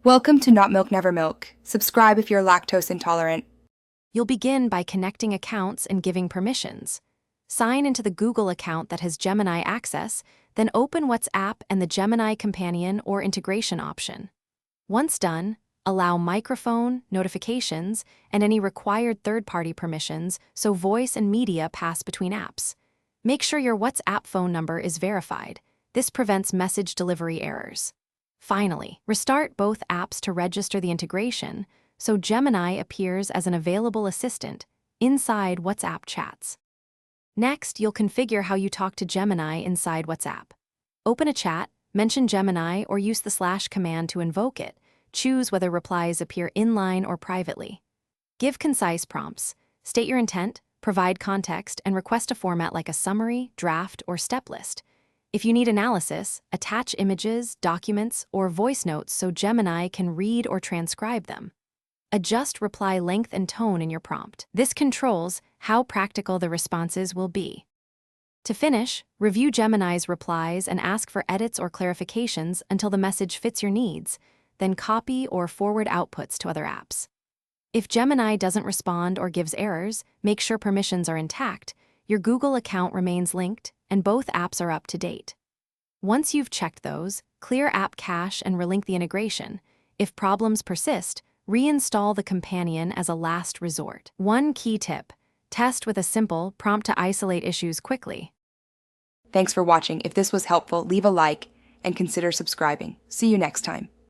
Welcome to Not Milk Never Milk. Subscribe if you're lactose intolerant. You'll begin by connecting accounts and giving permissions. Sign into the Google account that has Gemini access, then open WhatsApp and the Gemini companion or integration option. Once done, allow microphone, notifications, and any required third-party permissions so voice and media pass between apps. Make sure your WhatsApp phone number is verified. This prevents message delivery errors. Finally, restart both apps to register the integration, so Gemini appears as an available assistant inside WhatsApp chats. Next, you'll configure how you talk to Gemini inside WhatsApp. Open a chat, mention Gemini, or use the / command to invoke it. Choose whether replies appear inline or privately. Give concise prompts. State your intent, provide context, and request a format like a summary, draft, or step list. If you need analysis, attach images, documents, or voice notes so Gemini can read or transcribe them. Adjust reply length and tone in your prompt. This controls how practical the responses will be. To finish, review Gemini's replies and ask for edits or clarifications until the message fits your needs, then copy or forward outputs to other apps. If Gemini doesn't respond or gives errors, make sure permissions are intact, your Google account remains linked, and both apps are up to date. Once you've checked those, clear app cache and relink the integration. If problems persist, reinstall the companion as a last resort. One key tip: test with a simple prompt to isolate issues quickly. Thanks for watching. If this was helpful, leave a like and consider subscribing. See you next time.